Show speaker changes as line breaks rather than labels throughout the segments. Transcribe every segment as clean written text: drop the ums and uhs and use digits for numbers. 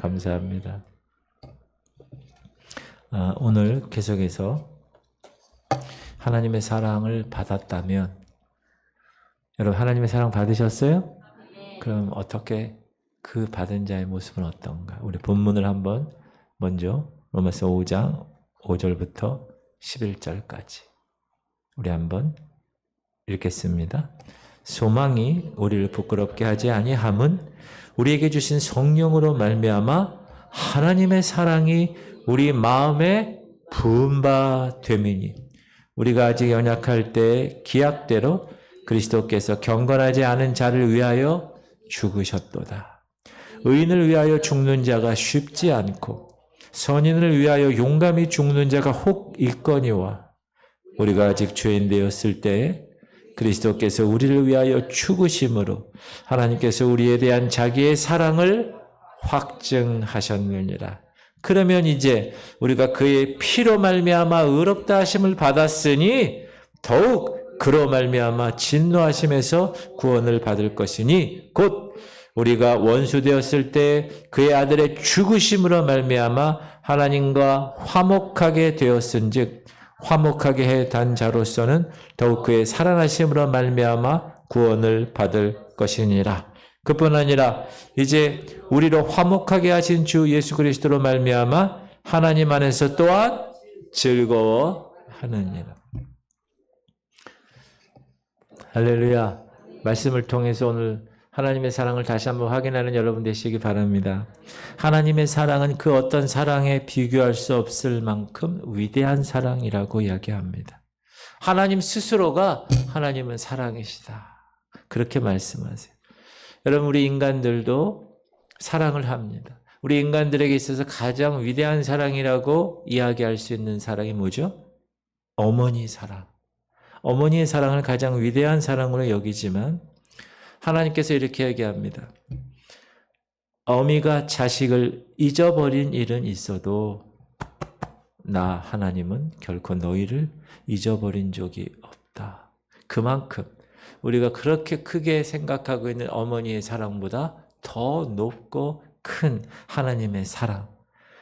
감사합니다. 오늘 계속해서 하나님의 사랑을 받았다면, 여러분 하나님의 사랑 받으셨어요? 그럼 어떻게 그 받은 자의 모습은 어떤가? 우리 본문을 한번 먼저 로마서 5장 5절부터 11절까지 우리 한번 읽겠습니다. 소망이 우리를 부끄럽게 하지 아니함은 우리에게 주신 성령으로 말미암아 하나님의 사랑이 우리 마음에 부은 바 됨이니, 우리가 아직 연약할 때 기약대로 그리스도께서 경건하지 않은 자를 위하여 죽으셨도다. 의인을 위하여 죽는 자가 쉽지 않고 선인을 위하여 용감히 죽는 자가 혹 있거니와, 우리가 아직 죄인 되었을 때에 그리스도께서 우리를 위하여 죽으심으로 하나님께서 우리에 대한 자기의 사랑을 확증하셨느니라. 그러면 이제 우리가 그의 피로 말미암아 의롭다 하심을 받았으니 더욱 그로 말미암아 진노하심에서 구원을 받을 것이니, 곧 우리가 원수 되었을 때 그의 아들의 죽으심으로 말미암아 하나님과 화목하게 되었은즉 화목하게 해 단 자로서는 더욱 그의 살아나심으로 말미암아 구원을 받을 것이니라. 그뿐 아니라 이제 우리로 화목하게 하신 주 예수 그리스도로 말미암아 하나님 안에서 또한 즐거워하느니라. 할렐루야. 말씀을 통해서 오늘 하나님의 사랑을 다시 한번 확인하는 여러분 되시기 바랍니다. 하나님의 사랑은 그 어떤 사랑에 비교할 수 없을 만큼 위대한 사랑이라고 이야기합니다. 하나님 스스로가 하나님은 사랑이시다, 그렇게 말씀하세요. 여러분, 우리 인간들도 사랑을 합니다. 우리 인간들에게 있어서 가장 위대한 사랑이라고 이야기할 수 있는 사랑이 뭐죠? 어머니 사랑. 어머니의 사랑을 가장 위대한 사랑으로 여기지만 하나님께서 이렇게 얘기합니다. 어미가 자식을 잊어버린 일은 있어도 나 하나님은 결코 너희를 잊어버린 적이 없다. 그만큼 우리가 그렇게 크게 생각하고 있는 어머니의 사랑보다 더 높고 큰 하나님의 사랑,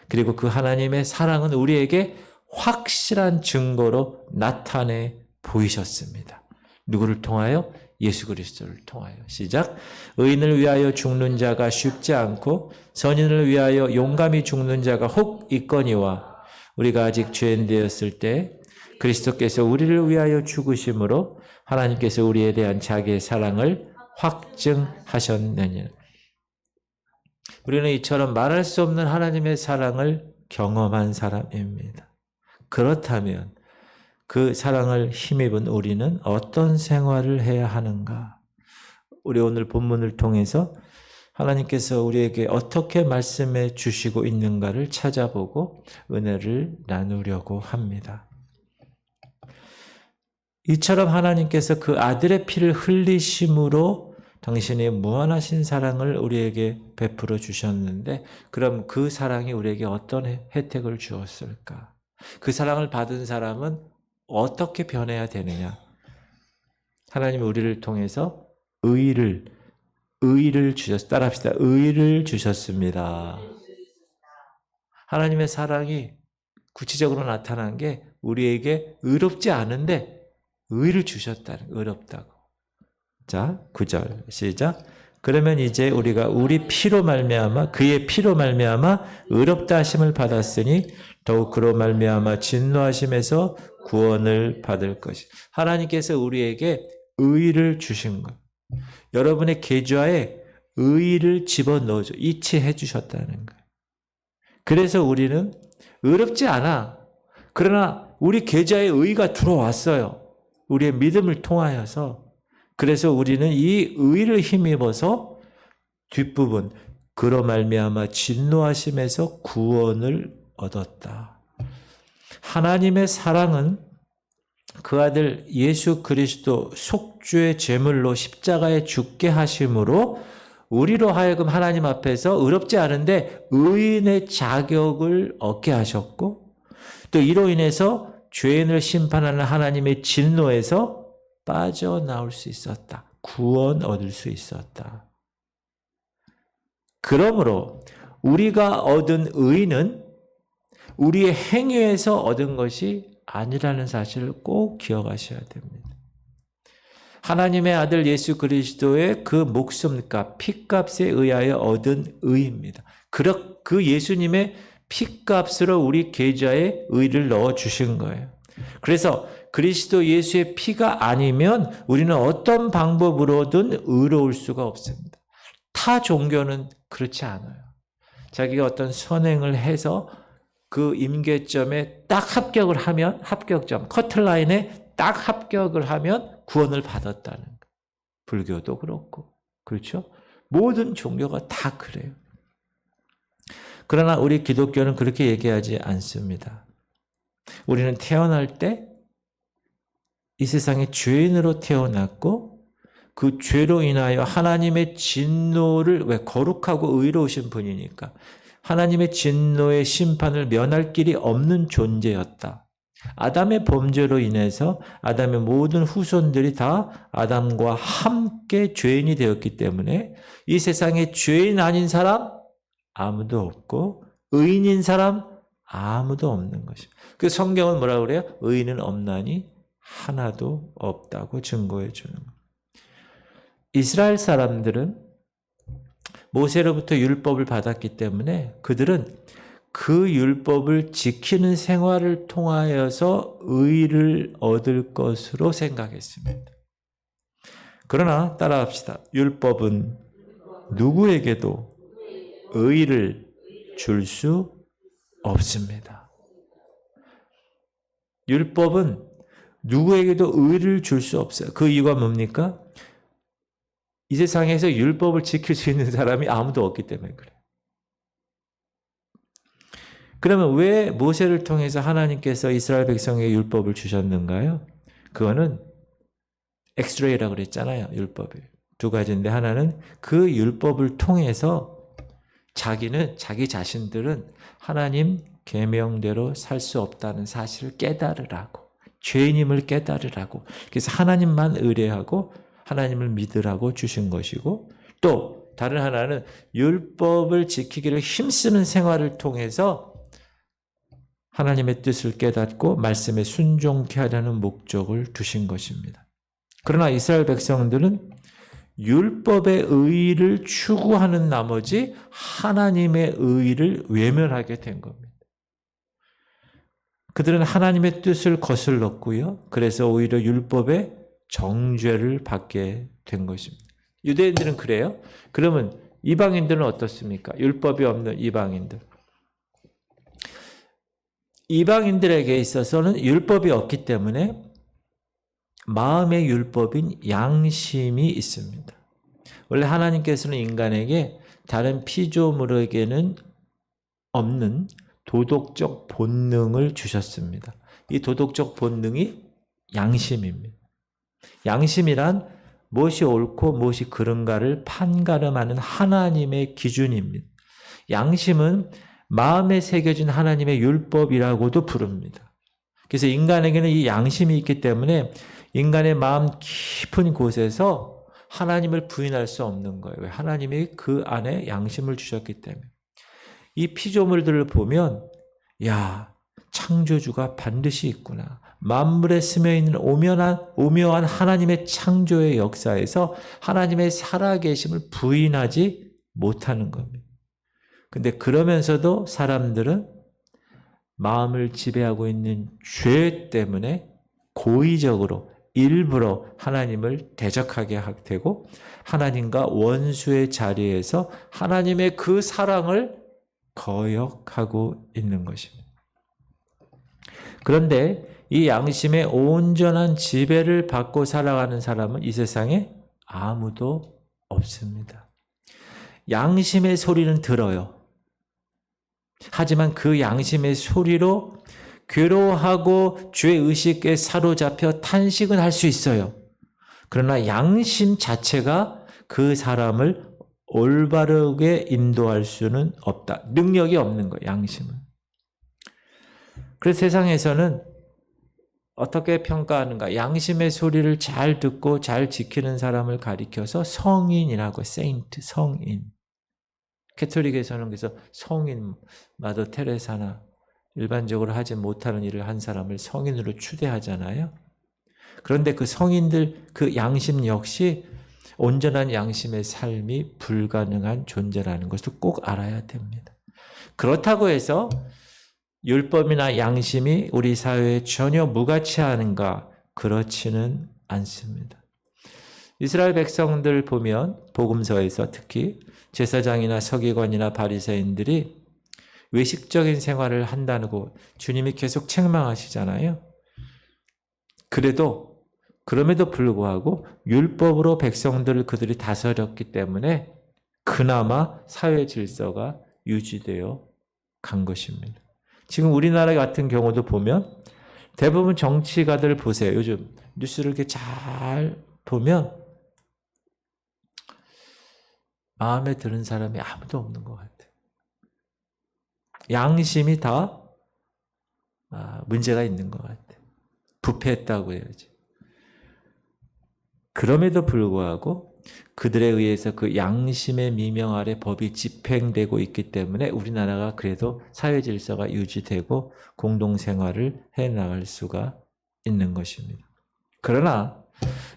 그리고 그 하나님의 사랑은 우리에게 확실한 증거로 나타내 보이셨습니다. 누구를 통하여? 예수 그리스도를 통하여. 시작. 의인을 위하여 죽는 자가 쉽지 않고 선인을 위하여 용감히 죽는 자가 혹 있거니와, 우리가 아직 죄인 되었을 때 그리스도께서 우리를 위하여 죽으심으로 하나님께서 우리에 대한 자기의 사랑을 확증하셨느니라. 우리는 이처럼 말할 수 없는 하나님의 사랑을 경험한 사람입니다. 그렇다면 그 사랑을 힘입은 우리는 어떤 생활을 해야 하는가? 우리 오늘 본문을 통해서 하나님께서 우리에게 어떻게 말씀해 주시고 있는가를 찾아보고 은혜를 나누려고 합니다. 이처럼 하나님께서 그 아들의 피를 흘리심으로 당신의 무한하신 사랑을 우리에게 베풀어 주셨는데, 그럼 그 사랑이 우리에게 어떤 혜택을 주었을까? 그 사랑을 받은 사람은 어떻게 변해야 되느냐? 하나님이 우리를 통해서 의를 따라합시다. 의를 주셨습니다. 하나님의 사랑이 구체적으로 나타난 게 우리에게 의롭지 않은데 의를 주셨다는, 의롭다고. 자, 9절 시작. 그러면 이제 우리가 우리 피로 말미암아 그의 피로 말미암아 의롭다 하심을 받았으니 더욱 그로 말미암아 진노하심에서 구원을 받을 것이. 하나님께서 우리에게 의를 주신 것, 여러분의 계좌에 의를 집어넣어줘, 이체해 주셨다는 거예요. 그래서 우리는 의롭지 않아. 그러나 우리 계좌에 의가 들어왔어요. 우리의 믿음을 통하여서. 그래서 우리는 이 의를 힘입어서 뒷부분, 그로 말미암아 진노하심에서 구원을 얻었다. 하나님의 사랑은 그 아들 예수 그리스도 속죄의 제물로 십자가에 죽게 하심으로 우리로 하여금 하나님 앞에서 의롭지 않은데 의인의 자격을 얻게 하셨고, 또 이로 인해서 죄인을 심판하는 하나님의 진노에서 빠져나올 수 있었다. 구원 얻을 수 있었다. 그러므로 우리가 얻은 의는 우리의 행위에서 얻은 것이 아니라는 사실을 꼭 기억하셔야 됩니다. 하나님의 아들 예수 그리스도의 그 목숨값, 피값에 의하여 얻은 의입니다. 그 예수님의 피값으로 우리 계좌에 의를 넣어주신 거예요. 그래서 그리스도 예수의 피가 아니면 우리는 어떤 방법으로든 의로울 수가 없습니다. 타 종교는 그렇지 않아요. 자기가 어떤 선행을 해서 그 임계점에 딱 합격을 하면, 합격점, 커트라인에 딱 합격을 하면 구원을 받았다는 거예요. 불교도 그렇고, 그렇죠? 모든 종교가 다 그래요. 그러나 우리 기독교는 그렇게 얘기하지 않습니다. 우리는 태어날 때 이 세상에 죄인으로 태어났고 그 죄로 인하여 하나님의 진노를, 왜 거룩하고 의로우신 분이니까 하나님의 진노의 심판을 면할 길이 없는 존재였다. 아담의 범죄로 인해서 아담의 모든 후손들이 다 아담과 함께 죄인이 되었기 때문에 이 세상에 죄인 아닌 사람 아무도 없고 의인인 사람 아무도 없는 것입니다. 그 성경은 뭐라고 그래요? 의인은 없나니 하나도 없다고 증거해 주는 거예요. 이스라엘 사람들은 모세로부터 율법을 받았기 때문에 그들은 그 율법을 지키는 생활을 통하여서 의를 얻을 것으로 생각했습니다. 그러나 따라합시다. 율법은 누구에게도 의를 줄 수 없습니다. 율법은 누구에게도 의를 줄 수 없어요. 그 이유가 뭡니까? 이 세상에서 율법을 지킬 수 있는 사람이 아무도 없기 때문에 그래요. 그러면 왜 모세를 통해서 하나님께서 이스라엘 백성에게 율법을 주셨는가요? 그거는 엑스트레이라고 그랬잖아요. 율법이. 두 가지인데 하나는 그 율법을 통해서 자기 자신들은 하나님 계명대로 살 수 없다는 사실을 깨달으라고, 죄인임을 깨달으라고, 그래서 하나님만 의뢰하고 하나님을 믿으라고 주신 것이고, 또 다른 하나는 율법을 지키기를 힘쓰는 생활을 통해서 하나님의 뜻을 깨닫고 말씀에 순종케 하려는 목적을 두신 것입니다. 그러나 이스라엘 백성들은 율법의 의의를 추구하는 나머지 하나님의 의의를 외면하게 된 겁니다. 그들은 하나님의 뜻을 거슬렀고요. 그래서 오히려 율법의 정죄를 받게 된 것입니다. 유대인들은 그래요. 그러면 이방인들은 어떻습니까? 율법이 없는 이방인들. 이방인들에게 있어서는 율법이 없기 때문에 마음의 율법인 양심이 있습니다. 원래 하나님께서는 인간에게 다른 피조물에게는 없는 도덕적 본능을 주셨습니다. 이 도덕적 본능이 양심입니다. 양심이란 무엇이 옳고 무엇이 그른가를 판가름하는 하나님의 기준입니다. 양심은 마음에 새겨진 하나님의 율법이라고도 부릅니다. 그래서 인간에게는 이 양심이 있기 때문에 인간의 마음 깊은 곳에서 하나님을 부인할 수 없는 거예요. 왜? 하나님이 그 안에 양심을 주셨기 때문에. 이 피조물들을 보면 야, 창조주가 반드시 있구나. 만물에 스며있는 오묘한 하나님의 창조의 역사에서 하나님의 살아계심을 부인하지 못하는 겁니다. 근데 그러면서도 사람들은 마음을 지배하고 있는 죄 때문에 고의적으로 일부러 하나님을 대적하게 되고 하나님과 원수의 자리에서 하나님의 그 사랑을 거역하고 있는 것입니다. 그런데 이 양심의 온전한 지배를 받고 살아가는 사람은 이 세상에 아무도 없습니다. 양심의 소리는 들어요. 하지만 그 양심의 소리로 괴로워하고 죄의식에 사로잡혀 탄식은 할 수 있어요. 그러나 양심 자체가 그 사람을 올바르게 인도할 수는 없다. 능력이 없는 거예요, 양심은. 그래서 세상에서는 어떻게 평가하는가? 양심의 소리를 잘 듣고 잘 지키는 사람을 가리켜서 성인이라고, 세인트, 성인. 캐톨릭에서는 그래서 성인 마더 테레사나 일반적으로 하지 못하는 일을 한 사람을 성인으로 추대하잖아요. 그런데 그 성인들 그 양심 역시 온전한 양심의 삶이 불가능한 존재라는 것을 꼭 알아야 됩니다. 그렇다고 해서 율법이나 양심이 우리 사회에 전혀 무가치하는가? 그렇지는 않습니다. 이스라엘 백성들 보면 복음서에서 특히 제사장이나 서기관이나 바리새인들이 외식적인 생활을 한다고 주님이 계속 책망하시잖아요. 그럼에도 불구하고 율법으로 백성들을 그들이 다스렸기 때문에 그나마 사회 질서가 유지되어 간 것입니다. 지금 우리나라 같은 경우도 보면 대부분 정치가들 보세요. 요즘 뉴스를 이렇게 잘 보면 마음에 드는 사람이 아무도 없는 것 같아요. 양심이 다 문제가 있는 것 같아요. 부패했다고 해야지. 그럼에도 불구하고 그들에 의해서 그 양심의 미명 아래 법이 집행되고 있기 때문에 우리나라가 그래도 사회 질서가 유지되고 공동생활을 해나갈 수가 있는 것입니다. 그러나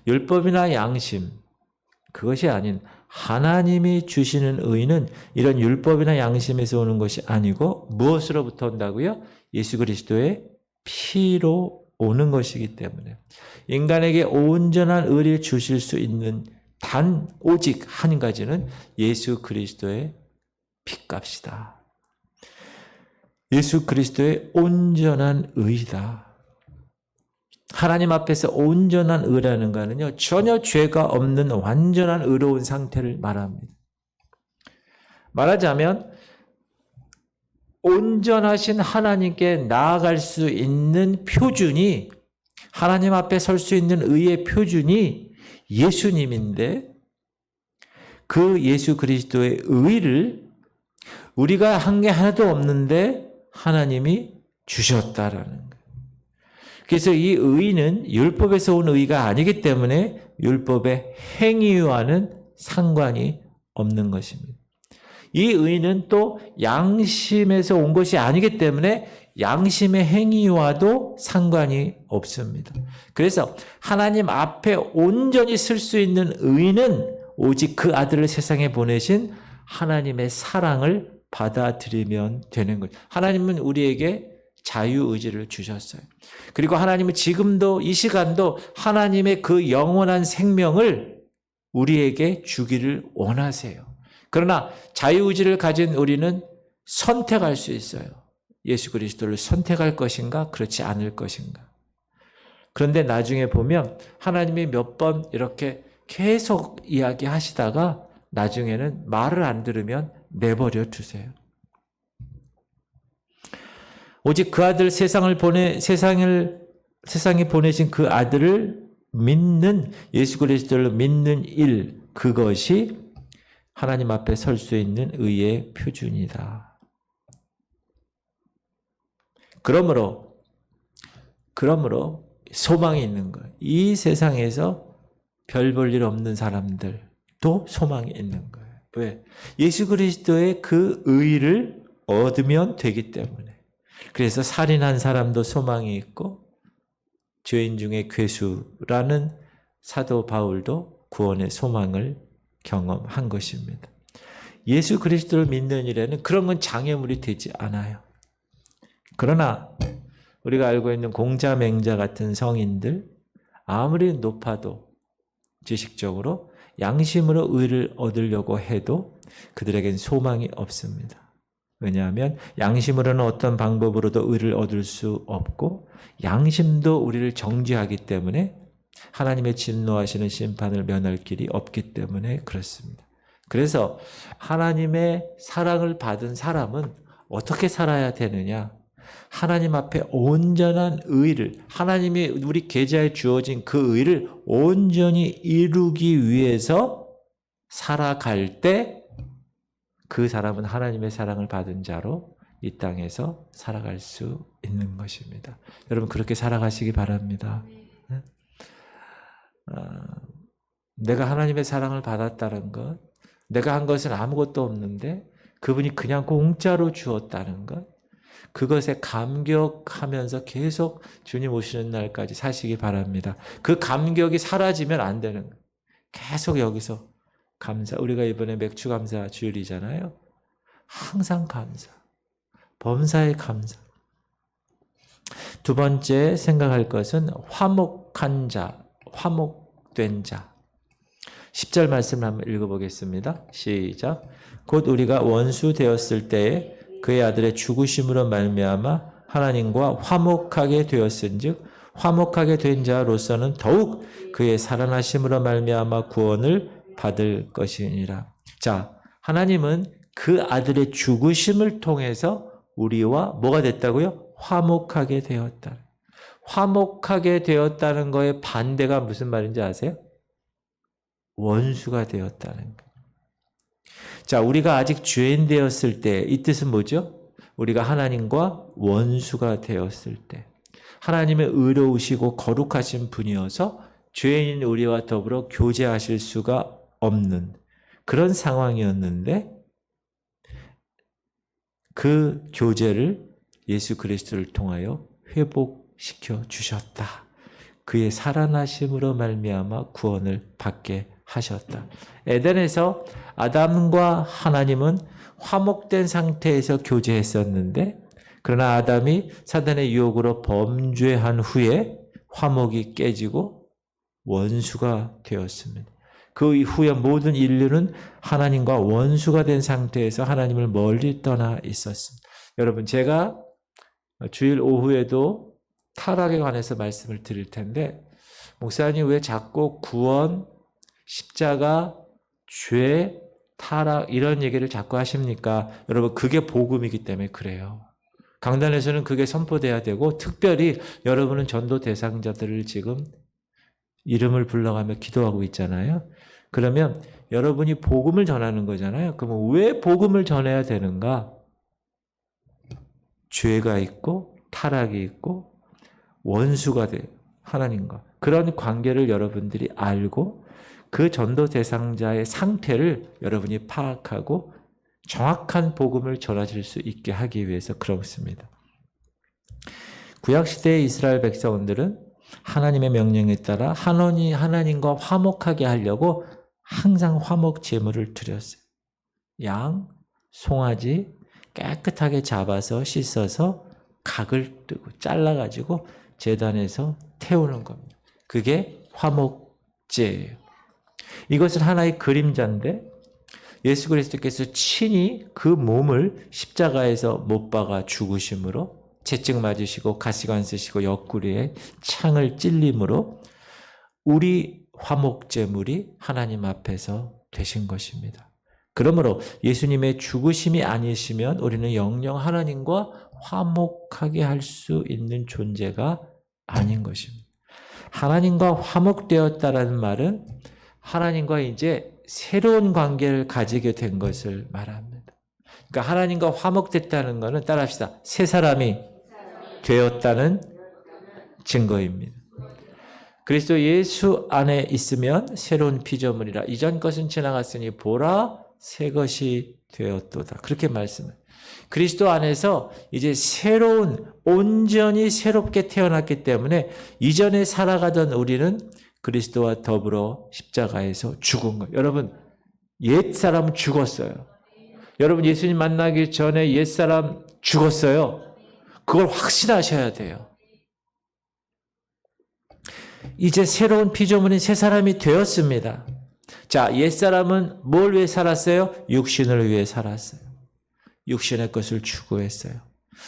율법이나 양심, 그것이 아닌 하나님이 주시는 의는 이런 율법이나 양심에서 오는 것이 아니고 무엇으로부터 온다고요? 예수 그리스도의 피로 오는 것이기 때문에 인간에게 온전한 의를 주실 수 있는 단 오직 한 가지는 예수 그리스도의 피값이다. 예수 그리스도의 온전한 의다. 하나님 앞에서 온전한 의라는 것은요, 전혀 죄가 없는 완전한 의로운 상태를 말합니다. 말하자면 온전하신 하나님께 나아갈 수 있는 표준이, 하나님 앞에 설 수 있는 의의 표준이 예수님인데 그 예수 그리스도의 의를 우리가 한 게 하나도 없는데 하나님이 주셨다라는 거예요. 그래서 이 의는 율법에서 온 의가 아니기 때문에 율법의 행위와는 상관이 없는 것입니다. 이 의는 또 양심에서 온 것이 아니기 때문에 양심의 행위와도 상관이 없습니다. 그래서 하나님 앞에 온전히 쓸 수 있는 의는 오직 그 아들을 세상에 보내신 하나님의 사랑을 받아들이면 되는 거예요. 하나님은 우리에게 자유의지를 주셨어요. 그리고 하나님은 지금도 이 시간도 하나님의 그 영원한 생명을 우리에게 주기를 원하세요. 그러나 자유의지를 가진 우리는 선택할 수 있어요. 예수 그리스도를 선택할 것인가, 그렇지 않을 것인가. 그런데 나중에 보면 하나님이 몇 번 이렇게 계속 이야기하시다가 나중에는 말을 안 들으면 내버려 두세요. 오직 그 아들 세상에 보내신 그 아들을 믿는, 예수 그리스도를 믿는 일, 그것이 하나님 앞에 설 수 있는 의의 표준이다. 그러므로 소망이 있는 거예요. 이 세상에서 별 볼 일 없는 사람들도 소망이 있는 거예요. 왜? 예수 그리스도의 그 의를 얻으면 되기 때문에. 그래서 살인한 사람도 소망이 있고 죄인 중에 괴수라는 사도 바울도 구원의 소망을 경험한 것입니다. 예수 그리스도를 믿는 일에는 그런 건 장애물이 되지 않아요. 그러나 우리가 알고 있는 공자 맹자 같은 성인들 아무리 높아도 지식적으로 양심으로 의를 얻으려고 해도 그들에겐 소망이 없습니다. 왜냐하면 양심으로는 어떤 방법으로도 의를 얻을 수 없고 양심도 우리를 정죄하기 때문에 하나님의 진노하시는 심판을 면할 길이 없기 때문에 그렇습니다. 그래서 하나님의 사랑을 받은 사람은 어떻게 살아야 되느냐? 하나님 앞에 온전한 의를, 하나님이 우리 계좌에 주어진 그 의를 온전히 이루기 위해서 살아갈 때 그 사람은 하나님의 사랑을 받은 자로 이 땅에서 살아갈 수 있는 것입니다. 여러분 그렇게 살아가시기 바랍니다. 내가 하나님의 사랑을 받았다는 것, 내가 한 것은 아무것도 없는데 그분이 그냥 공짜로 주었다는 것, 그것에 감격하면서 계속 주님 오시는 날까지 사시기 바랍니다. 그 감격이 사라지면 안 되는 거예요. 계속 여기서 감사, 우리가 이번에 맥주 감사 주일이잖아요. 항상 감사, 범사에 감사. 두 번째 생각할 것은 화목한 자, 화목된 자. 10절 말씀을 한번 읽어보겠습니다. 시작. 곧 우리가 원수 되었을 때에 그의 아들의 죽으심으로 말미암아 하나님과 화목하게 되었은즉 화목하게 된 자로서는 더욱 그의 살아나심으로 말미암아 구원을 받을 것이니라. 자, 하나님은 그 아들의 죽으심을 통해서 우리와 뭐가 됐다고요? 화목하게 되었다. 화목하게 되었다는 거의 반대가 무슨 말인지 아세요? 원수가 되었다는 거예요. 자, 우리가 아직 죄인 되었을 때 이 뜻은 뭐죠? 우리가 하나님과 원수가 되었을 때 하나님의 의로우시고 거룩하신 분이어서 죄인인 우리와 더불어 교제하실 수가 없는 그런 상황이었는데 그 교제를 예수 그리스도를 통하여 회복시켜 주셨다. 그의 살아나심으로 말미암아 구원을 받게 하셨다. 에덴에서 아담과 하나님은 화목된 상태에서 교제했었는데 그러나 아담이 사단의 유혹으로 범죄한 후에 화목이 깨지고 원수가 되었습니다. 그 이후에 모든 인류는 하나님과 원수가 된 상태에서 하나님을 멀리 떠나 있었습니다. 여러분, 제가 주일 오후에도 타락에 관해서 말씀을 드릴 텐데 목사님 왜 자꾸 구원, 십자가, 죄, 타락 이런 얘기를 자꾸 하십니까? 여러분, 그게 복음이기 때문에 그래요. 강단에서는 그게 선포돼야 되고 특별히 여러분은 전도 대상자들을 지금 이름을 불러가며 기도하고 있잖아요. 그러면 여러분이 복음을 전하는 거잖아요. 그러면 왜 복음을 전해야 되는가? 죄가 있고 타락이 있고 원수가 돼요. 하나님과. 그런 관계를 여러분들이 알고 그 전도 대상자의 상태를 여러분이 파악하고 정확한 복음을 전하실 수 있게 하기 위해서 그렇습니다. 구약시대의 이스라엘 백성들은 하나님의 명령에 따라 하나님과 화목하게 하려고 항상 화목 제물을 드렸어요. 양, 송아지 깨끗하게 잡아서 씻어서 각을 뜨고 잘라가지고 제단에서 태우는 겁니다. 그게 화목제예요. 이것은 하나의 그림자인데 예수 그리스도께서 친히 그 몸을 십자가에서 못 박아 죽으심으로 채찍 맞으시고 가시관 쓰시고 옆구리에 창을 찔림으로 우리 화목제물이 하나님 앞에서 되신 것입니다. 그러므로 예수님의 죽으심이 아니시면 우리는 영영 하나님과 화목하게 할 수 있는 존재가 아닌 것입니다. 하나님과 화목되었다라는 말은 하나님과 이제 새로운 관계를 가지게 된 것을 말합니다. 그러니까 하나님과 화목됐다는 것은 따라합시다. 새 사람이 되었다는 증거입니다. 그리스도 예수 안에 있으면 새로운 피조물이라 이전 것은 지나갔으니 보라 새 것이 되었도다. 그렇게 말씀을. 그리스도 안에서 이제 새로운 온전히 새롭게 태어났기 때문에 이전에 살아가던 우리는 그리스도와 더불어 십자가에서 죽은 거예요. 여러분, 옛사람 죽었어요. 여러분, 예수님 만나기 전에 옛사람 죽었어요. 그걸 확신하셔야 돼요. 이제 새로운 피조물인 새 사람이 되었습니다. 자, 옛사람은 뭘 위해 살았어요? 육신을 위해 살았어요. 육신의 것을 추구했어요.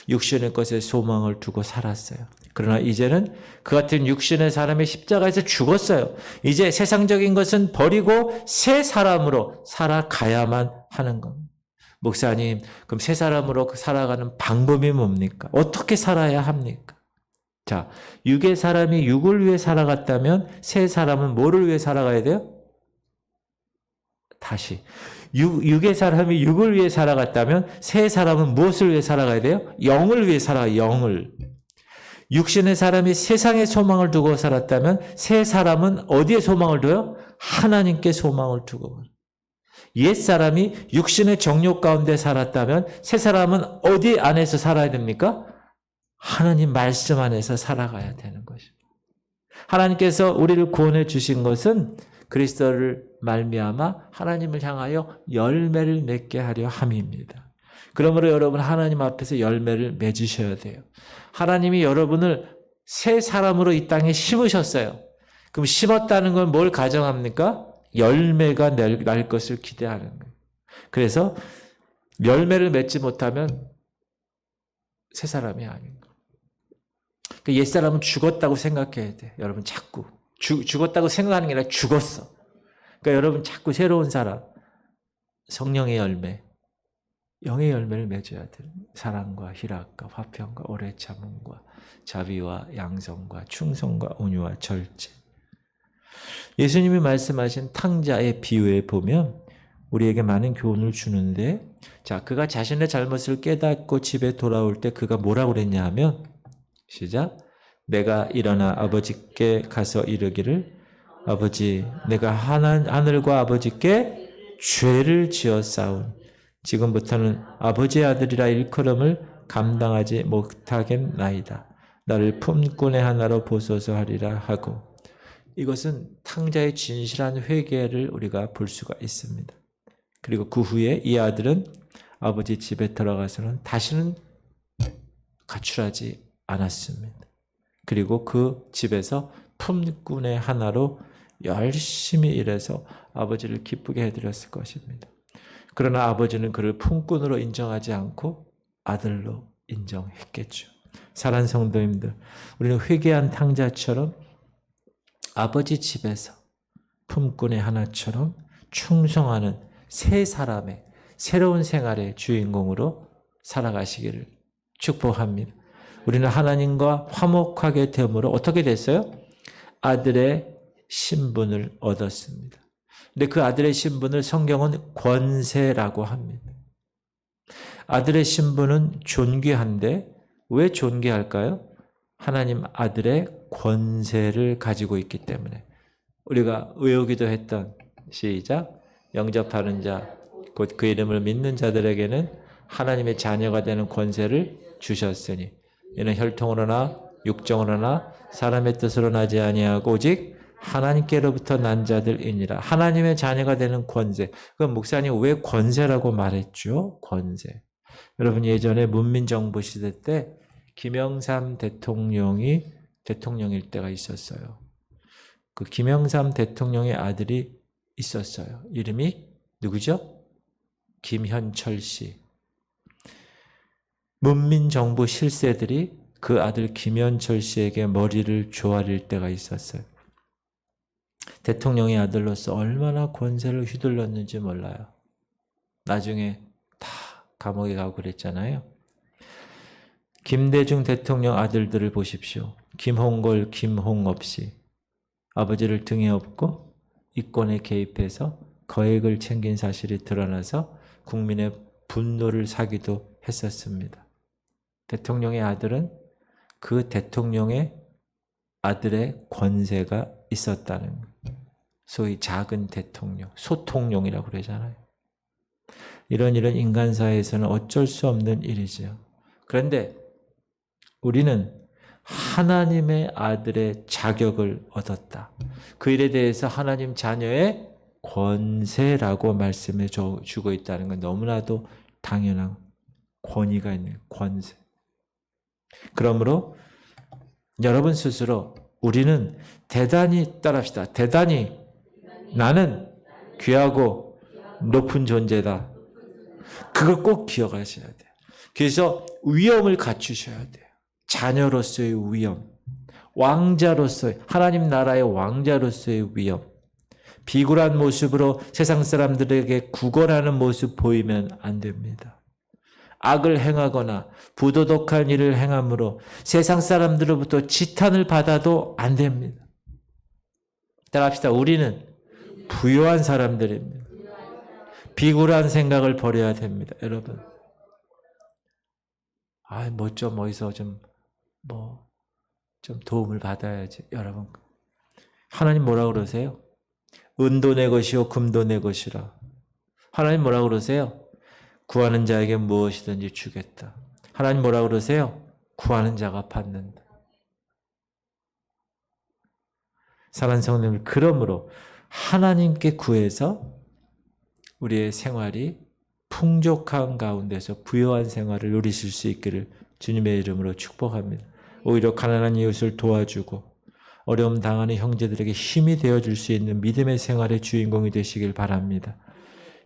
육신의 것에 소망을 두고 살았어요. 그러나 이제는 그 같은 육신의 사람이 십자가에서 죽었어요. 이제 세상적인 것은 버리고 새 사람으로 살아가야만 하는 겁니다. 목사님, 그럼 새 사람으로 살아가는 방법이 뭡니까? 어떻게 살아야 합니까? 자, 육의 사람이 육을 위해 살아갔다면 새 사람은 뭐를 위해 살아가야 돼요? 다시. 육의 사람이 육을 위해 살아갔다면 새 사람은 무엇을 위해 살아가야 돼요? 영을 위해 살아가요. 영을. 육신의 사람이 세상에 소망을 두고 살았다면 새 사람은 어디에 소망을 둬요? 하나님께 소망을 두고. 옛사람이 육신의 정욕 가운데 살았다면 새 사람은 어디 안에서 살아야 됩니까? 하나님 말씀 안에서 살아가야 되는 것입니다. 하나님께서 우리를 구원해 주신 것은 그리스도를 말미암아 하나님을 향하여 열매를 맺게 하려 함입니다. 그러므로 여러분 하나님 앞에서 열매를 맺으셔야 돼요. 하나님이 여러분을 새 사람으로 이 땅에 심으셨어요. 그럼 심었다는 건 뭘 가정합니까? 열매가 날 것을 기대하는 거예요. 그래서 열매를 맺지 못하면 새 사람이 아닌 거예요. 그 옛사람은 죽었다고 생각해야 돼. 여러분 자꾸. 죽었다고 생각하는 게 아니라 죽었어. 그러니까 여러분 자꾸 새로운 사람, 성령의 열매, 영의 열매를 맺어야 돼요. 사랑과 희락과 화평과 오래 참음과 자비와 양성과 충성과 온유와 절제. 예수님이 말씀하신 탕자의 비유에 보면 우리에게 많은 교훈을 주는데, 자, 그가 자신의 잘못을 깨닫고 집에 돌아올 때 그가 뭐라고 그랬냐 하면, 시작. 내가 일어나 아버지께 가서 이르기를, 아버지, 내가 하늘과 아버지께 죄를 지었사온 지금부터는 아버지의 아들이라 일컬음을 감당하지 못하겠나이다. 나를 품꾼의 하나로 보소서 하리라 하고, 이것은 탕자의 진실한 회개를 우리가 볼 수가 있습니다. 그리고 그 후에 이 아들은 아버지 집에 들어가서는 다시는 가출하지 않았습니다. 그리고 그 집에서 품꾼의 하나로 열심히 일해서 아버지를 기쁘게 해드렸을 것입니다. 그러나 아버지는 그를 품꾼으로 인정하지 않고 아들로 인정했겠죠. 사랑하는 성도님들, 우리는 회개한 탕자처럼 아버지 집에서 품꾼의 하나처럼 충성하는 새 사람의 새로운 생활의 주인공으로 살아가시기를 축복합니다. 우리는 하나님과 화목하게 됨으로 어떻게 됐어요? 아들의 신분을 얻었습니다. 근데 그 아들의 신분을 성경은 권세라고 합니다. 아들의 신분은 존귀한데 왜 존귀할까요? 하나님 아들의 권세를 가지고 있기 때문에. 우리가 외우기도 했던, 시작, 영접하는 자 곧 그 이름을 믿는 자들에게는 하나님의 자녀가 되는 권세를 주셨으니 이는 혈통으로나 육정으로나 사람의 뜻으로 나지 아니하고 오직 하나님께로부터 난 자들이니라. 하나님의 자녀가 되는 권세. 그럼 목사님 왜 권세라고 말했죠? 권세. 여러분 예전에 문민정부 시대 때 김영삼 대통령이 대통령일 때가 있었어요. 그 김영삼 대통령의 아들이 있었어요. 이름이 누구죠? 김현철 씨. 문민정부 실세들이 그 아들 김현철 씨에게 머리를 조아릴 때가 있었어요. 대통령의 아들로서 얼마나 권세를 휘둘렀는지 몰라요. 나중에 다 감옥에 가고 그랬잖아요. 김대중 대통령 아들들을 보십시오. 김홍걸, 김홍업 씨. 아버지를 등에 업고 이권에 개입해서 거액을 챙긴 사실이 드러나서 국민의 분노를 사기도 했었습니다. 대통령의 아들은 그 대통령의 아들의 권세가 있었다는 거예요. 소위 작은 대통령, 소통령이라고 그러잖아요. 이런 일은 인간사회에서는 어쩔 수 없는 일이죠. 그런데 우리는 하나님의 아들의 자격을 얻었다. 그 일에 대해서 하나님 자녀의 권세라고 말씀해 주고 있다는 건 너무나도 당연한 권위가 있는 권세. 그러므로 여러분 스스로 우리는 대단히 따라합시다. 대단히 나는 귀하고 높은 존재다. 그걸 꼭 기억하셔야 돼요. 그래서 위엄을 갖추셔야 돼요. 자녀로서의 위엄, 왕자로서의, 하나님 나라의 왕자로서의 위엄. 비굴한 모습으로 세상 사람들에게 구걸하는 모습 보이면 안 됩니다. 악을 행하거나 부도덕한 일을 행함으로 세상 사람들로부터 지탄을 받아도 안 됩니다. 따라합시다. 우리는 부요한 사람들입니다. 비굴한 생각을 버려야 됩니다. 여러분. 뭐 좀 어디서 좀 도움을 받아야지. 여러분. 하나님 뭐라고 그러세요? 은도 내 것이요 금도 내 것이라. 하나님 뭐라고 그러세요? 구하는 자에게 무엇이든지 주겠다. 하나님 뭐라고 그러세요? 구하는 자가 받는다. 사랑하는 성도님들, 그러므로 하나님께 구해서 우리의 생활이 풍족한 가운데서 부유한 생활을 누리실 수 있기를 주님의 이름으로 축복합니다. 오히려 가난한 이웃을 도와주고 어려움 당하는 형제들에게 힘이 되어줄 수 있는 믿음의 생활의 주인공이 되시길 바랍니다.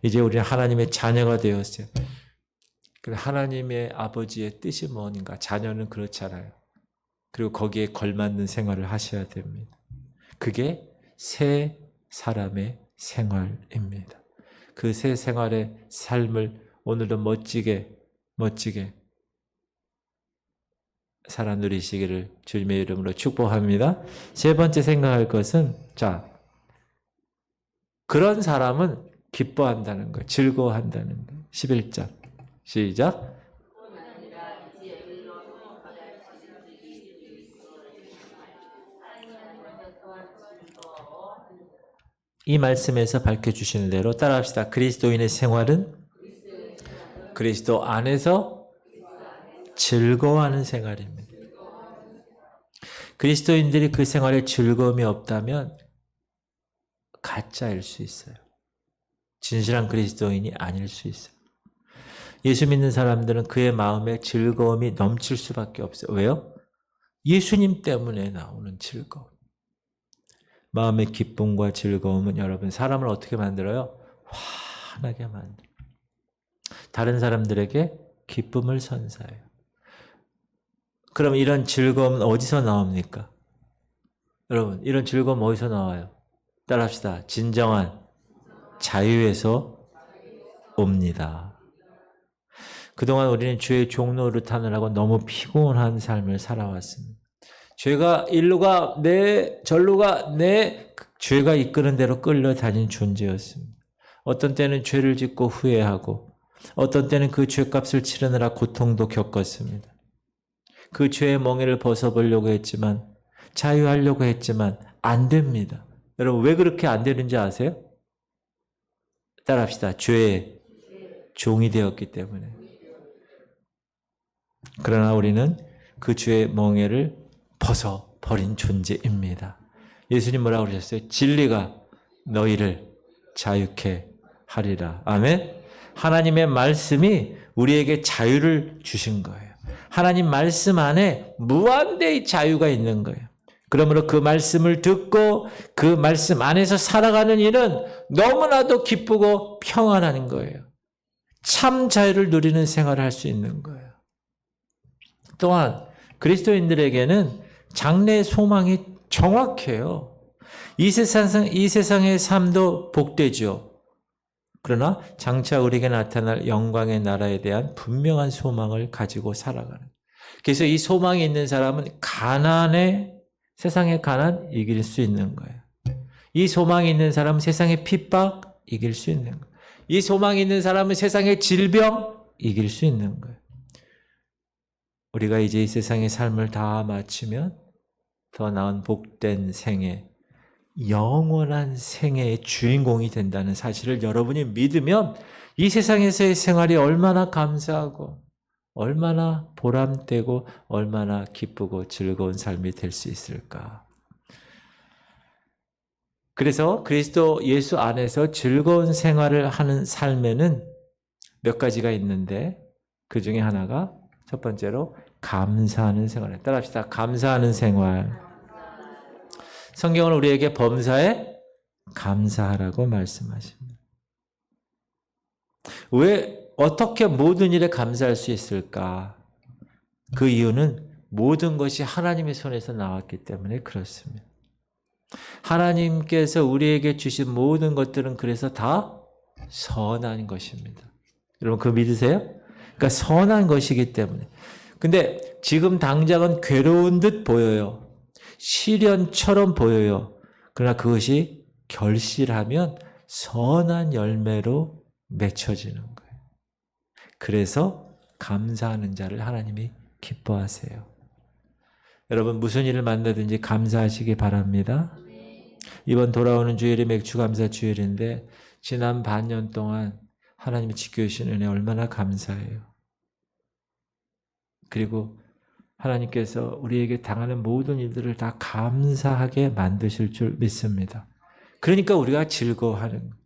이제 우리는 하나님의 자녀가 되었어요. 하나님의 아버지의 뜻이 뭔가? 자녀는 그렇잖아요. 그리고 거기에 걸맞는 생활을 하셔야 됩니다. 그게 새 사람의 생활입니다. 그 새 생활의 삶을 오늘도 멋지게 살아 누리시기를 주님의 이름으로 축복합니다. 세 번째 생각할 것은, 그런 사람은 기뻐한다는 거예요. 즐거워한다는 거예요. 11절 시작. 이 말씀에서 밝혀주시는 대로 따라합시다. 그리스도인의 생활은 그리스도 안에서 즐거워하는 생활입니다. 그리스도인들이 그 생활에 즐거움이 없다면 가짜일 수 있어요. 진실한 그리스도인이 아닐 수 있어요. 예수 믿는 사람들은 그의 마음에 즐거움이 넘칠 수밖에 없어요. 왜요? 예수님 때문에 나오는 즐거움. 마음의 기쁨과 즐거움은 여러분 사람을 어떻게 만들어요? 환하게 만들어요. 다른 사람들에게 기쁨을 선사해요. 그럼 이런 즐거움은 어디서 나옵니까? 여러분, 이런 즐거움 어디서 나와요? 따라합시다. 진정한 자유에서 옵니다. 그동안 우리는 죄의 종노릇하느라고 하고 너무 피곤한 삶을 살아왔습니다. 죄가 일로 가, 절로 가, 죄가 이끄는 대로 끌려다닌 존재였습니다. 어떤 때는 죄를 짓고 후회하고 어떤 때는 그 죄값을 치르느라 고통도 겪었습니다. 그 죄의 멍에를 벗어보려고 했지만 자유하려고 했지만 안 됩니다. 여러분 왜 그렇게 안 되는지 아세요? 따라합시다. 죄의 종이 되었기 때문에. 그러나 우리는 그 죄의 멍에를 벗어버린 존재입니다. 예수님 뭐라고 그러셨어요? 진리가 너희를 자유케 하리라. 아멘. 하나님의 말씀이 우리에게 자유를 주신 거예요. 하나님 말씀 안에 무한대의 자유가 있는 거예요. 그러므로 그 말씀을 듣고 그 말씀 안에서 살아가는 일은 너무나도 기쁘고 평안한 거예요. 참 자유를 누리는 생활을 할 수 있는 거예요. 또한 그리스도인들에게는 장래의 소망이 정확해요. 이 세상의 삶도 복되죠. 그러나 장차 우리에게 나타날 영광의 나라에 대한 분명한 소망을 가지고 살아가는. 그래서 이 소망이 있는 사람은 세상의 가난 이길 수 있는 거예요. 이 소망이 있는 사람은 세상의 핍박 이길 수 있는 거예요. 이 소망이 있는 사람은 세상의 질병 이길 수 있는 거예요. 우리가 이제 이 세상의 삶을 다 마치면 더 나은 복된 생애, 영원한 생애의 주인공이 된다는 사실을 여러분이 믿으면 이 세상에서의 생활이 얼마나 감사하고 얼마나 보람되고 얼마나 기쁘고 즐거운 삶이 될 수 있을까. 그래서 그리스도 예수 안에서 즐거운 생활을 하는 삶에는 몇 가지가 있는데 그 중에 하나가 첫 번째로 감사하는 생활. 따라합시다. 감사하는 생활. 성경은 우리에게 범사에 감사하라고 말씀하십니다. 왜 어떻게 모든 일에 감사할 수 있을까? 그 이유는 모든 것이 하나님의 손에서 나왔기 때문에 그렇습니다. 하나님께서 우리에게 주신 모든 것들은 그래서 다 선한 것입니다. 여러분 그거 믿으세요? 그러니까 선한 것이기 때문에. 근데 지금 당장은 괴로운 듯 보여요. 시련처럼 보여요. 그러나 그것이 결실하면 선한 열매로 맺혀지는 거예요. 그래서 감사하는 자를 하나님이 기뻐하세요. 여러분 무슨 일을 만나든지 감사하시기 바랍니다. 이번 돌아오는 주일이 맥주감사 주일인데 지난 반년 동안 하나님이 지켜주신 은혜 얼마나 감사해요. 그리고 하나님께서 우리에게 당하는 모든 일들을 다 감사하게 만드실 줄 믿습니다. 그러니까 우리가 즐거워하는 거예요.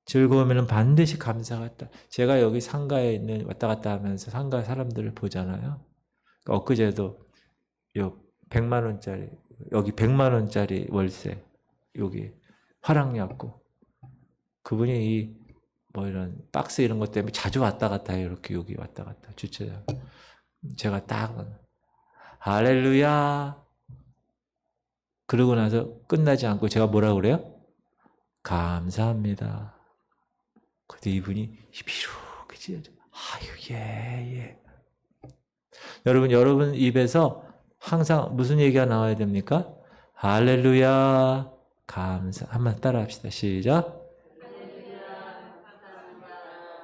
즐거우면 반드시 감사가 있다. 제가 여기 상가에 있는 왔다 갔다 하면서 상가 사람들을 보잖아요. 그러니까 엊그제도 요 100만 원짜리 여기 100만 원짜리 월세 여기 화랑약고 그분이 이 뭐 이런 박스 이런 것 때문에 자주 왔다 갔다 해요. 이렇게 여기 왔다 갔다 주차장. 제가 딱 할렐루야 그러고 나서 끝나지 않고 제가 뭐라고 그래요? 감사합니다. 그때 이분이 비룩 아유 예. 여러분 입에서 항상 무슨 얘기가 나와야 됩니까? 할렐루야 감사. 한번 따라합시다. 시작.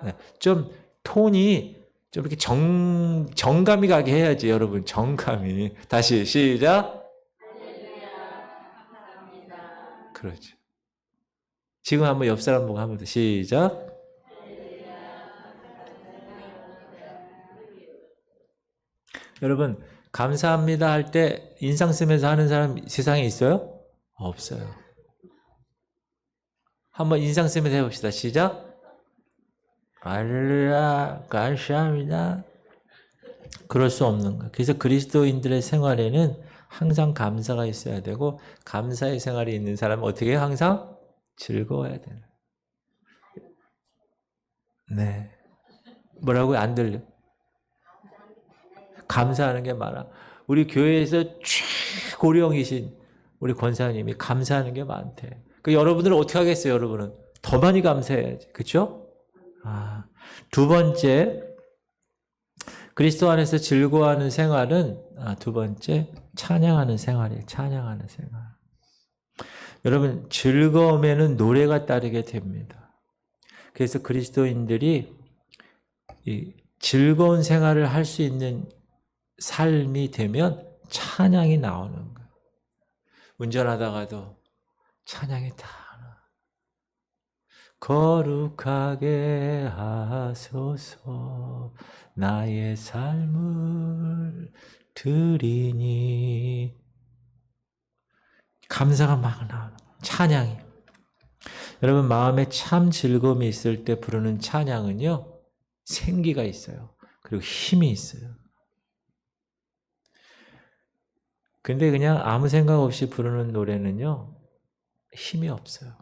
네, 좀 톤이 좀 이렇게 정감이 가게 해야지 여러분. 정감이. 다시 시작. 그렇죠. 지금 한번 옆 사람 보고 한번 더 시작. 여러분 감사합니다 할 때 인상 쓰면서 하는 사람 세상에 있어요? 없어요. 한번 인상 쓰면서 해봅시다. 시작. 할렐루야 감사합니다. 그럴 수 없는 거예요. 그래서 그리스도인들의 생활에는 항상 감사가 있어야 되고 감사의 생활이 있는 사람은 어떻게 해요? 항상 즐거워야 되는. 네. 뭐라고요? 안 들려? 감사하는 게 많아. 우리 교회에서 최고령이신 우리 권사님이 감사하는 게 많대. 그 여러분들은 어떻게 하겠어요? 여러분은 더 많이 감사해야지. 그렇죠? 두 번째 그리스도 안에서 즐거워하는 생활은 두 번째 찬양하는 생활이에요. 찬양하는 생활. 여러분 즐거움에는 노래가 따르게 됩니다. 그래서 그리스도인들이 이 즐거운 생활을 할 수 있는 삶이 되면 찬양이 나오는 거예요. 운전하다가도 찬양이 다 나와. 거룩하게 하소서 나의 삶을 드리니. 감사가 막 나오는 거예요. 찬양이. 여러분 마음에 참 즐거움이 있을 때 부르는 찬양은요. 생기가 있어요. 그리고 힘이 있어요. 근데 그냥 아무 생각 없이 부르는 노래는요. 힘이 없어요.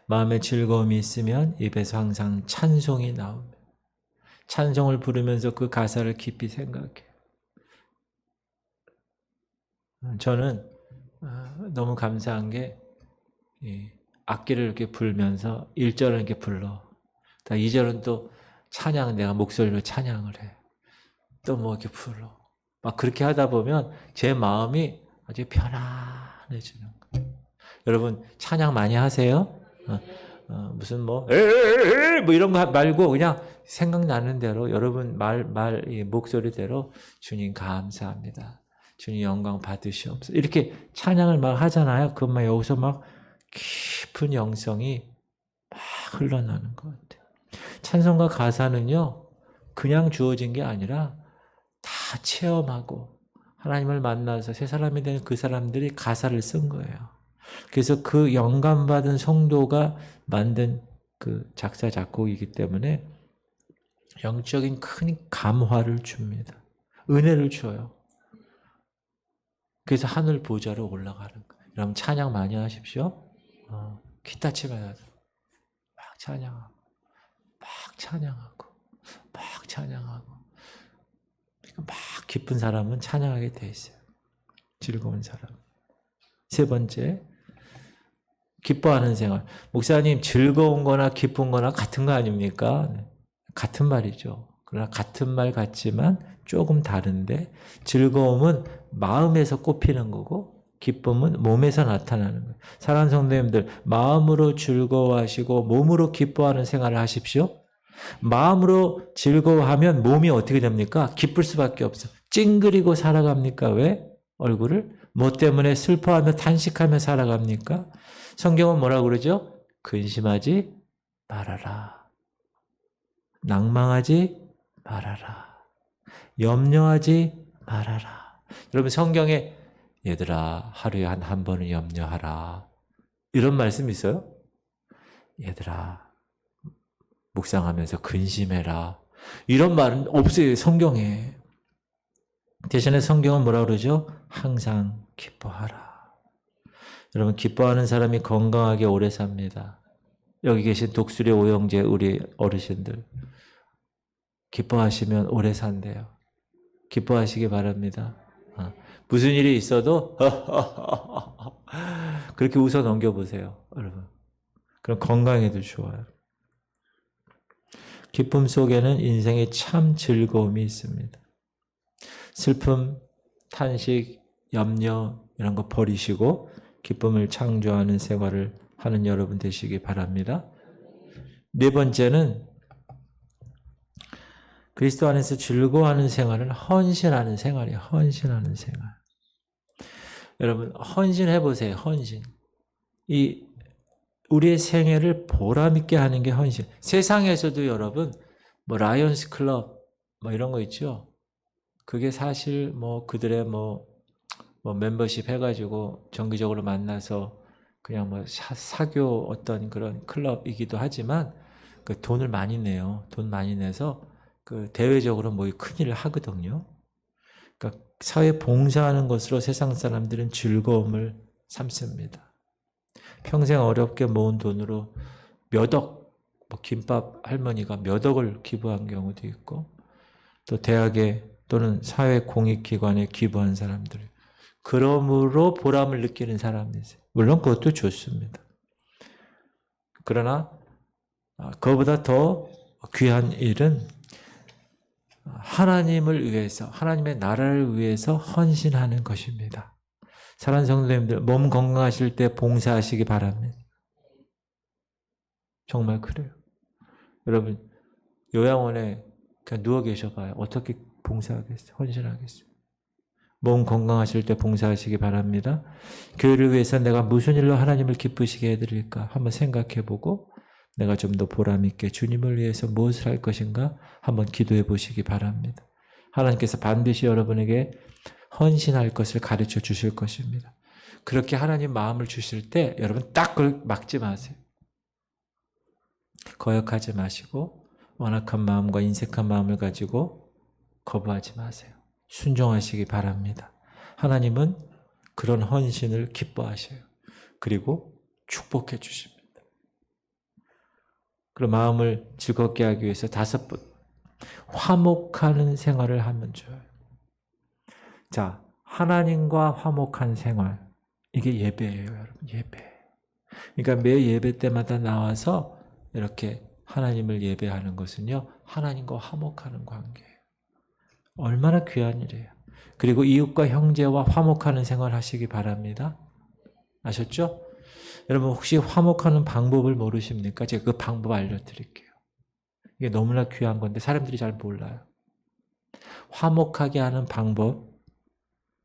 마음에 즐거움이 있으면 입에서 항상 찬송이 나옵니다. 찬송을 부르면서 그 가사를 깊이 생각해요. 저는 너무 감사한 게 악기를 이렇게 불면서 1절은 이렇게 불러. 2절은 또 찬양, 내가 목소리로 찬양을 해. 또 뭐 이렇게 불러. 막 그렇게 하다 보면 제 마음이 아주 편안해지는 거예요. 여러분 찬양 많이 하세요? 무슨 뭐 이런 거 말고 그냥 생각나는 대로 여러분 목소리대로 주님 감사합니다. 주님 영광 받으시옵소서. 이렇게 찬양을 막 하잖아요. 그것만 여기서 막 깊은 영성이 막 흘러나는 것 같아요. 찬송가 가사는요. 그냥 주어진 게 아니라 다 체험하고 하나님을 만나서 새 사람이 되는 그 사람들이 가사를 쓴 거예요. 그래서 그 영감받은 성도가 만든 그 작사 작곡이기 때문에 영적인 큰 감화를 줍니다. 은혜를 줘요. 그래서 하늘 보좌로 올라가는 거예요. 여러분 찬양 많이 하십시오. 기타 치면서 막 찬양하고 막 찬양하고 막 찬양하고 막 기쁜 사람은 찬양하게 돼 있어요. 즐거운 사람. 세 번째, 기뻐하는 생활. 목사님, 즐거운 거나 기쁜 거나 같은 거 아닙니까? 같은 말이죠. 그러나 같은 말 같지만 조금 다른데 즐거움은 마음에서 꼽히는 거고 기쁨은 몸에서 나타나는 거예요. 사랑하는 성도님들, 마음으로 즐거워하시고 몸으로 기뻐하는 생활을 하십시오. 마음으로 즐거워하면 몸이 어떻게 됩니까? 기쁠 수밖에 없어. 찡그리고 살아갑니까? 왜? 얼굴을? 뭐 때문에 슬퍼하며 탄식하며 살아갑니까? 성경은 뭐라고 그러죠? 근심하지 말아라. 낭망하지 말아라. 염려하지 말아라. 여러분 성경에 얘들아 하루에 한 번은 염려하라. 이런 말씀 있어요? 얘들아 묵상하면서 근심해라. 이런 말은 없어요 성경에. 대신에 성경은 뭐라 그러죠? 항상 기뻐하라. 여러분 기뻐하는 사람이 건강하게 오래 삽니다. 여기 계신 독수리 오영재 우리 어르신들 기뻐하시면 오래 산대요. 기뻐하시기 바랍니다. 무슨 일이 있어도 그렇게 웃어 넘겨보세요. 여러분. 그럼 건강에도 좋아요. 기쁨 속에는 인생의 참 즐거움이 있습니다. 슬픔, 탄식, 염려 이런 거 버리시고 기쁨을 창조하는 생활을 하는 여러분 되시기 바랍니다. 네 번째는 그리스도 안에서 즐거워하는 생활은 헌신하는 생활이에요. 헌신하는 생활. 여러분 헌신해 보세요. 헌신. 이 우리의 생애를 보람있게 하는 게 헌신. 세상에서도 여러분 뭐 라이언스 클럽 뭐 이런 거 있죠. 그게 사실 뭐 그들의 뭐 멤버십 해가지고 정기적으로 만나서 그냥 뭐 사교 어떤 그런 클럽이기도 하지만 그 돈을 많이 내요. 돈 많이 내서 그 대외적으로 뭐 큰일을 하거든요. 그러니까 사회 봉사하는 것으로 세상 사람들은 즐거움을 삼습니다. 평생 어렵게 모은 돈으로 몇 억, 뭐 김밥 할머니가 몇 억을 기부한 경우도 있고 또 대학에 또는 사회 공익기관에 기부한 사람들 그러므로 보람을 느끼는 사람이 있어요. 물론 그것도 좋습니다. 그러나 그거보다 더 귀한 일은 하나님을 위해서 하나님의 나라를 위해서 헌신하는 것입니다. 사랑하는 성도님들 몸 건강하실 때 봉사하시기 바랍니다. 정말 그래요. 여러분 요양원에 그냥 누워 계셔봐요. 어떻게 봉사하겠어요? 헌신하겠어요? 몸 건강하실 때 봉사하시기 바랍니다. 교회를 위해서 내가 무슨 일로 하나님을 기쁘시게 해드릴까 한번 생각해보고 내가 좀 더 보람있게 주님을 위해서 무엇을 할 것인가 한번 기도해 보시기 바랍니다. 하나님께서 반드시 여러분에게 헌신할 것을 가르쳐 주실 것입니다. 그렇게 하나님 마음을 주실 때 여러분 딱 그걸 막지 마세요. 거역하지 마시고 완악한 마음과 인색한 마음을 가지고 거부하지 마세요. 순종하시기 바랍니다. 하나님은 그런 헌신을 기뻐하셔요. 그리고 축복해 주십니다. 그런 마음을 즐겁게 하기 위해서 5번 화목하는 생활을 하면 좋아요. 자, 하나님과 화목한 생활 이게 예배예요, 여러분. 예배. 그러니까 매 예배 때마다 나와서 이렇게 하나님을 예배하는 것은요, 하나님과 화목하는 관계예요. 얼마나 귀한 일이에요. 그리고 이웃과 형제와 화목하는 생활 하시기 바랍니다. 아셨죠? 여러분 혹시 화목하는 방법을 모르십니까? 제가 그 방법 알려드릴게요. 이게 너무나 귀한 건데 사람들이 잘 몰라요. 화목하게 하는 방법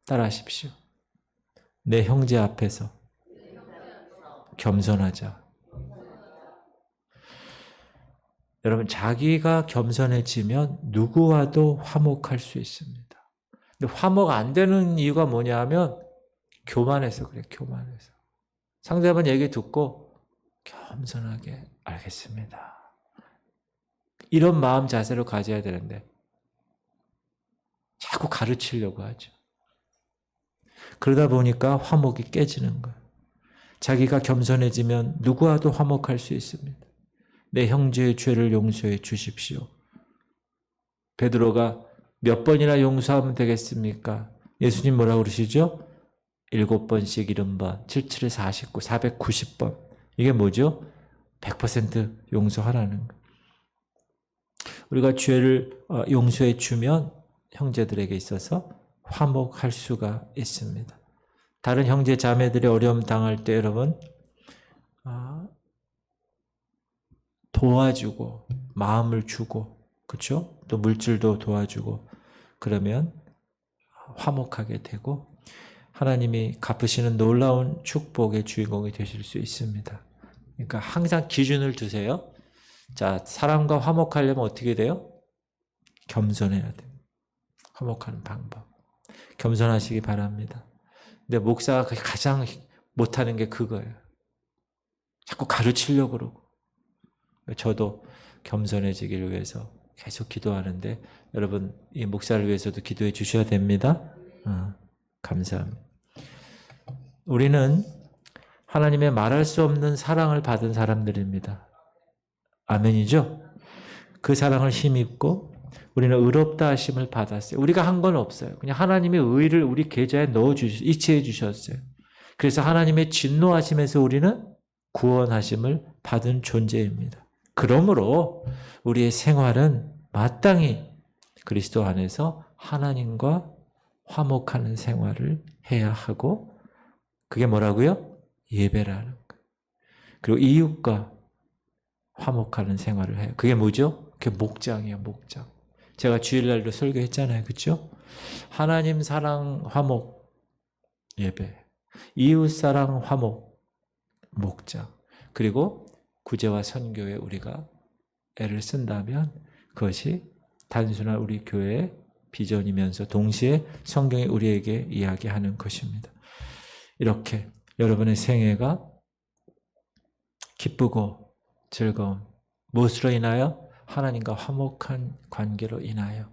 따라 하십시오. 내 형제 앞에서 겸손하자. 여러분 자기가 겸손해지면 누구와도 화목할 수 있습니다. 근데 화목 안 되는 이유가 뭐냐 하면 교만해서 그래요. 교만해서. 상대방 얘기 듣고 겸손하게 알겠습니다. 이런 마음 자세로 가져야 되는데 자꾸 가르치려고 하죠. 그러다 보니까 화목이 깨지는 거예요. 자기가 겸손해지면 누구와도 화목할 수 있습니다. 내 형제의 죄를 용서해 주십시오. 베드로가 몇 번이나 용서하면 되겠습니까? 예수님 뭐라고 그러시죠? 7번씩 70번, 77에 49, 490번. 이게 뭐죠? 100% 용서하라는 거. 우리가 죄를 용서해 주면 형제들에게 있어서 화목할 수가 있습니다. 다른 형제 자매들이 어려움 당할 때 여러분 도와주고 마음을 주고 그렇죠? 또 물질도 도와주고 그러면 화목하게 되고 하나님이 갚으시는 놀라운 축복의 주인공이 되실 수 있습니다. 그러니까 항상 기준을 두세요. 자, 사람과 화목하려면 어떻게 돼요? 겸손해야 돼요. 화목하는 방법. 겸손하시기 바랍니다. 근데 목사가 가장 못하는 게 그거예요. 자꾸 가르치려고 그러고. 저도 겸손해지기를 위해서 계속 기도하는데 여러분 이 목사를 위해서도 기도해 주셔야 됩니다. 감사합니다. 우리는 하나님의 말할 수 없는 사랑을 받은 사람들입니다. 아멘이죠? 그 사랑을 힘입고 우리는 의롭다 하심을 받았어요. 우리가 한 건 없어요. 그냥 하나님의 의를 우리 계좌에 이체해 주셨어요. 그래서 하나님의 진노하심에서 우리는 구원하심을 받은 존재입니다. 그러므로 우리의 생활은 마땅히 그리스도 안에서 하나님과 화목하는 생활을 해야 하고 그게 뭐라고요? 예배라는 거예요. 그리고 이웃과 화목하는 생활을 해요. 그게 뭐죠? 그게 목장이에요. 목장. 제가 주일날도 설교했잖아요. 그렇죠? 하나님 사랑 화목 예배, 이웃 사랑 화목 목장, 그리고 구제와 선교에 우리가 애를 쓴다면 그것이 단순한 우리 교회의 비전이면서 동시에 성경이 우리에게 이야기하는 것입니다. 이렇게 여러분의 생애가 기쁘고 즐거운 무엇으로 인하여? 하나님과 화목한 관계로 인하여,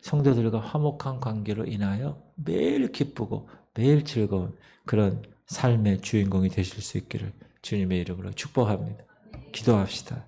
성도들과 화목한 관계로 인하여 매일 기쁘고 매일 즐거운 그런 삶의 주인공이 되실 수 있기를 주님의 이름으로 축복합니다. 기도합시다.